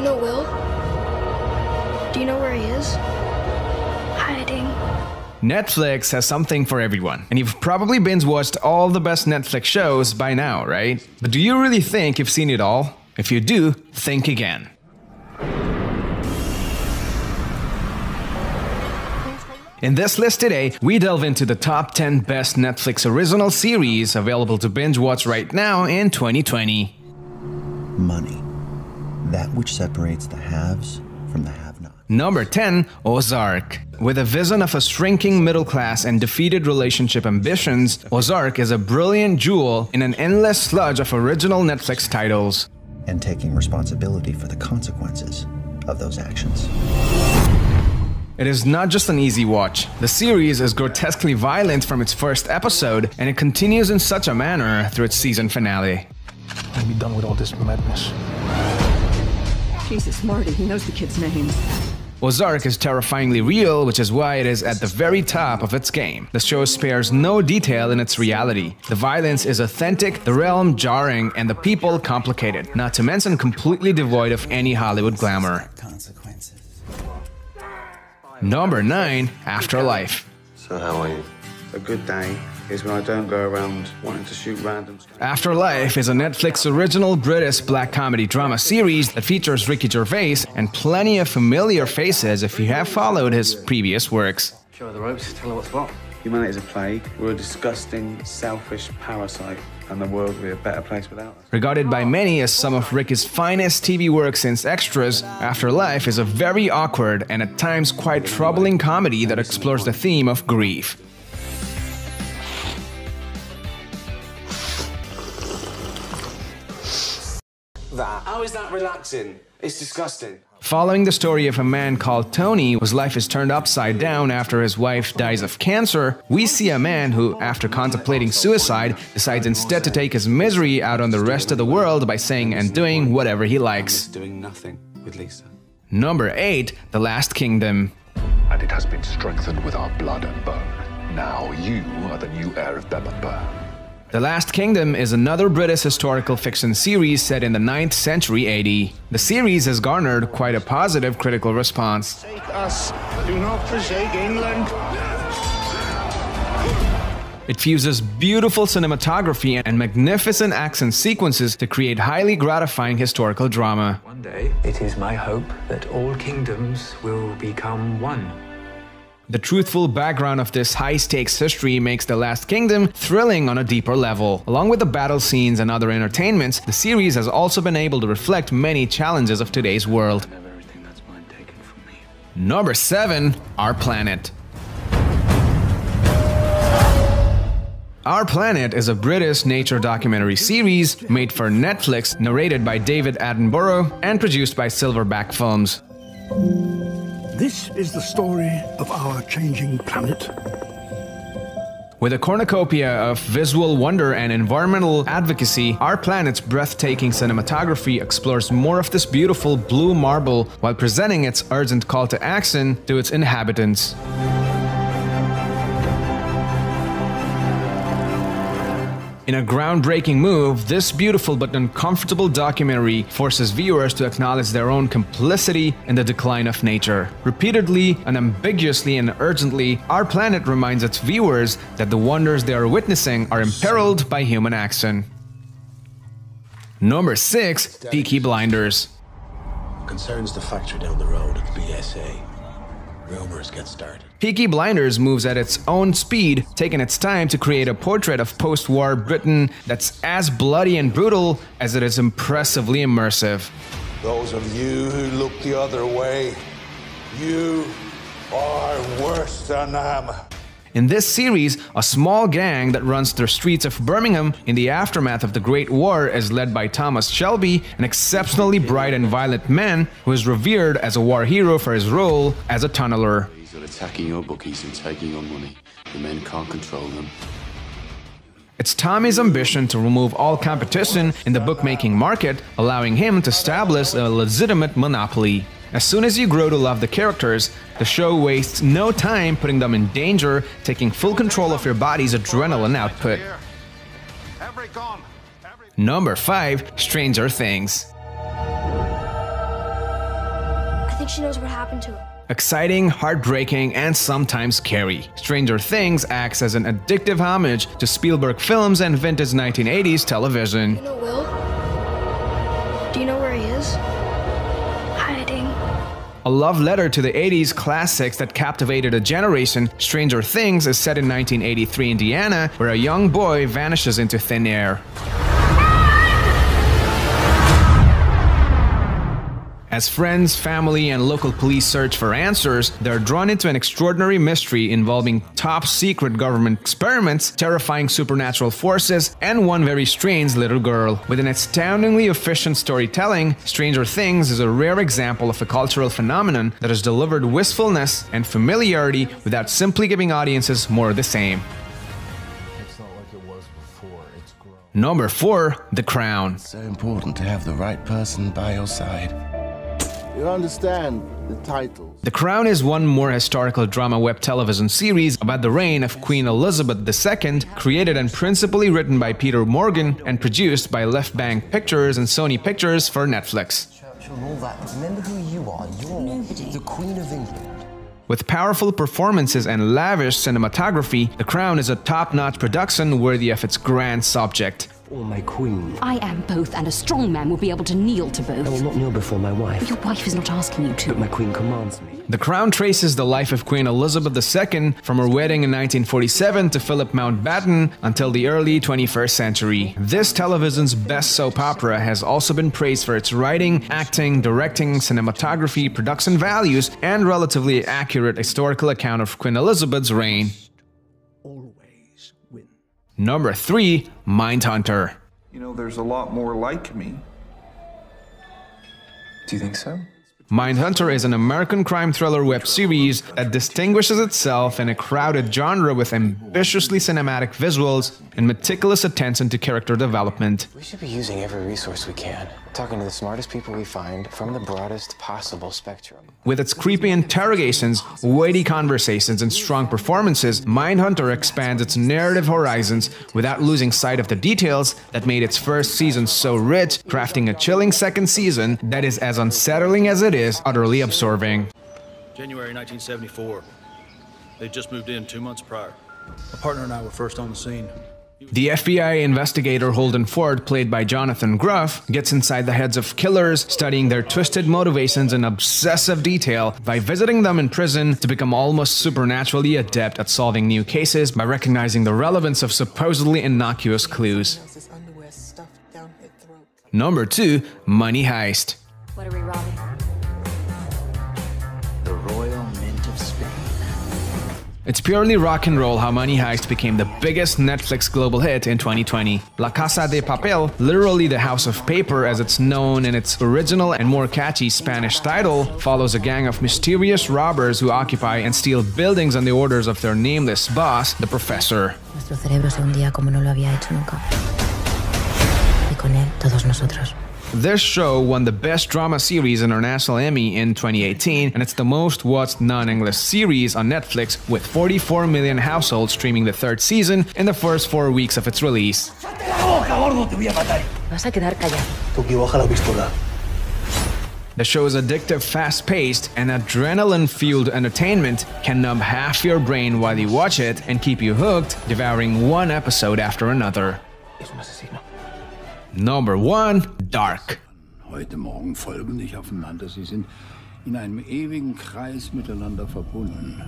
you know Will? Do you know where he is? Hiding. Netflix has something for everyone, and you've probably binge-watched all the best Netflix shows by now, right? But do you really think you've seen it all? If you do, think again. In this list today, we delve into the top 10 best Netflix original series available to binge-watch right now in 2020. Money. That which separates the haves from the have-nots. Number 10, Ozark. With a vision of a shrinking middle class and defeated relationship ambitions, Ozark is a brilliant jewel in an endless sludge of original Netflix titles. And taking responsibility for the consequences of those actions. It is not just an easy watch. The series is grotesquely violent from its first episode, and it continues in such a manner through its season finale. I'll be done with all this madness. Jesus, Marty, he knows the kids' names. Ozark is terrifyingly real, which is why it is at the very top of its game. The show spares no detail in its reality. The violence is authentic, the realm jarring, and the people complicated, not to mention completely devoid of any Hollywood glamour. Number 9, Afterlife. So how are you? A good day is when I don't go around wanting to shoot random stuff. Afterlife is a Netflix original British black comedy drama series that features Ricky Gervais and plenty of familiar faces if you have followed his previous works. Show her the ropes, tell her what's what. Humanity is a plague. We're a disgusting, selfish parasite, and the world would be a better place without us. Regarded by many as some of Ricky's finest TV work since Extras, Afterlife is a very awkward and at times quite troubling comedy that explores the theme of grief. How is that relaxing? It's disgusting. Following the story of a man called Tony, whose life is turned upside down after his wife dies of cancer, we see a man who, after contemplating suicide, decides instead to take his misery out on the rest of the world by saying and doing whatever he likes. Doing nothing with Lisa. Number 8, The Last Kingdom. And it has been strengthened with our blood and bone. Now you are the new heir of Bebbanburg. The Last Kingdom is another British historical fiction series set in the 9th century AD. The series has garnered quite a positive critical response. Forsake us. Do not forsake England. It fuses beautiful cinematography and magnificent action sequences to create highly gratifying historical drama. One day, it is my hope that all kingdoms will become one. The truthful background of this high-stakes history makes The Last Kingdom thrilling on a deeper level. Along with the battle scenes and other entertainments, the series has also been able to reflect many challenges of today's world. Number 7, Our Planet. Our Planet is a British nature documentary series made for Netflix, narrated by David Attenborough and produced by Silverback Films. This is the story of our changing planet. With a cornucopia of visual wonder and environmental advocacy, Our Planet's breathtaking cinematography explores more of this beautiful blue marble while presenting its urgent call to action to its inhabitants. In a groundbreaking move, this beautiful but uncomfortable documentary forces viewers to acknowledge their own complicity in the decline of nature. Repeatedly, unambiguously, and urgently, Our Planet reminds its viewers that the wonders they are witnessing are imperiled by human action. Number 6, Peaky Blinders. Concerns the factory down the road at the BSA. Rumors get started. Peaky Blinders moves at its own speed, taking its time to create a portrait of post-war Britain that's as bloody and brutal as it is impressively immersive. Those of you who look the other way, you are worse than them. In this series, a small gang that runs the streets of Birmingham in the aftermath of the Great War is led by Thomas Shelby, an exceptionally bright and violent man who is revered as a war hero for his role as a tunneler. He's attacking your bookies and taking your money. The men can't control them. It's Tommy's ambition to remove all competition in the bookmaking market, allowing him to establish a legitimate monopoly. As soon as you grow to love the characters, the show wastes no time putting them in danger, taking full control of your body's adrenaline output. Number 5, Stranger Things. think she knows what happened to him. Exciting, heartbreaking, and sometimes scary. Stranger Things acts as an addictive homage to Spielberg films and vintage 1980s television. You know Will? Do you know where he is? Hiding. A love letter to the 80s classics that captivated a generation, Stranger Things is set in 1983 Indiana, where a young boy vanishes into thin air. As friends, family, and local police search for answers, they're drawn into an extraordinary mystery involving top-secret government experiments, terrifying supernatural forces, and one very strange little girl. With an astoundingly efficient storytelling, Stranger Things is a rare example of a cultural phenomenon that has delivered wistfulness and familiarity without simply giving audiences more of the same. Number 4. The Crown. It's so important to have the right person by your side. You understand the titles. The Crown is one more historical drama web television series about the reign of Queen Elizabeth II, created and principally written by Peter Morgan and produced by Left Bank Pictures and Sony Pictures for Netflix. Remember who you are. You're the Queen of England. With powerful performances and lavish cinematography, The Crown is a top-notch production worthy of its grand subject. Or my queen. I am both, and a strong man will be able to kneel to both. I will not kneel before my wife. Your wife is not asking you to. But my queen commands me. The Crown traces the life of Queen Elizabeth II from her wedding in 1947 to Philip Mountbatten until the early 21st century. This television's best soap opera has also been praised for its writing, acting, directing, cinematography, production values, and relatively accurate historical account of Queen Elizabeth's reign. Number 3. Mindhunter. You know, there's a lot more like me. Do you think so? Mindhunter is an American crime thriller web series that distinguishes itself in a crowded genre with ambitiously cinematic visuals and meticulous attention to character development. We should be using every resource we can, talking to the smartest people we find from the broadest possible spectrum. With its creepy interrogations, weighty conversations, and strong performances, Mindhunter expands its narrative horizons without losing sight of the details that made its first season so rich, crafting a chilling second season that is as unsettling as it is utterly absorbing. January 1974. They just moved in 2 months prior. My partner and I were first on the scene. The FBI investigator Holden Ford, played by Jonathan Groff, gets inside the heads of killers, studying their twisted motivations in obsessive detail by visiting them in prison to become almost supernaturally adept at solving new cases by recognizing the relevance of supposedly innocuous clues. Number 2. Money Heist. What are we robbing? The Royal Mint of Spain. It's purely rock and roll how Money Heist became the biggest Netflix global hit in 2020. La Casa de Papel, literally the House of Paper as it's known in its original and more catchy Spanish title, follows a gang of mysterious robbers who occupy and steal buildings on the orders of their nameless boss, the Professor. Nuestro cerebro se hundía como no lo había hecho nunca. Y con él, todos nosotros. This show won the Best Drama Series International Emmy in 2018, and it's the most watched non-English series on Netflix, with 44 million households streaming the third season in the first 4 weeks of its release. Vas a quedar callado. The show's addictive, fast-paced, and adrenaline-fueled entertainment can numb half your brain while you watch it and keep you hooked, devouring one episode after another. Number 1. Dark. Heute Morgen folgen nicht aufeinander. Sie sind in einem ewigen Kreis miteinander verbunden.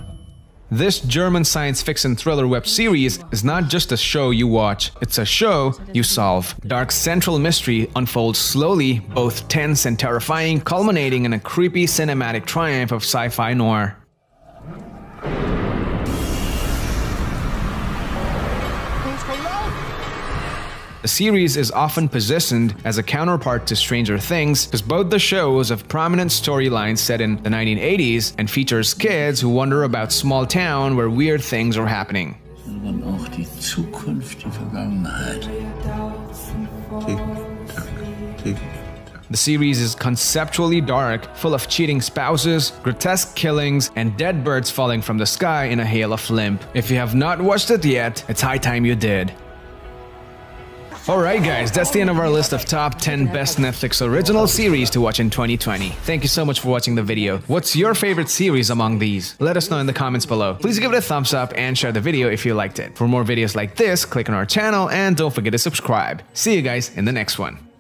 This German science fiction thriller web series is not just a show you watch, it's a show you solve. Dark's central mystery unfolds slowly, both tense and terrifying, culminating in a creepy cinematic triumph of sci-fi noir. The series is often positioned as a counterpart to Stranger Things because both the shows have prominent storylines set in the 1980s and features kids who wonder about small town where weird things are happening. The series is conceptually dark, full of cheating spouses, grotesque killings, and dead birds falling from the sky in a hail of limp. If you have not watched it yet, it's high time you did. Alright guys, that's the end of our list of top 10 best Netflix original series to watch in 2020. Thank you so much for watching the video. What's your favorite series among these? Let us know in the comments below. Please give it a thumbs up and share the video if you liked it. For more videos like this, click on our channel and don't forget to subscribe. See you guys in the next one.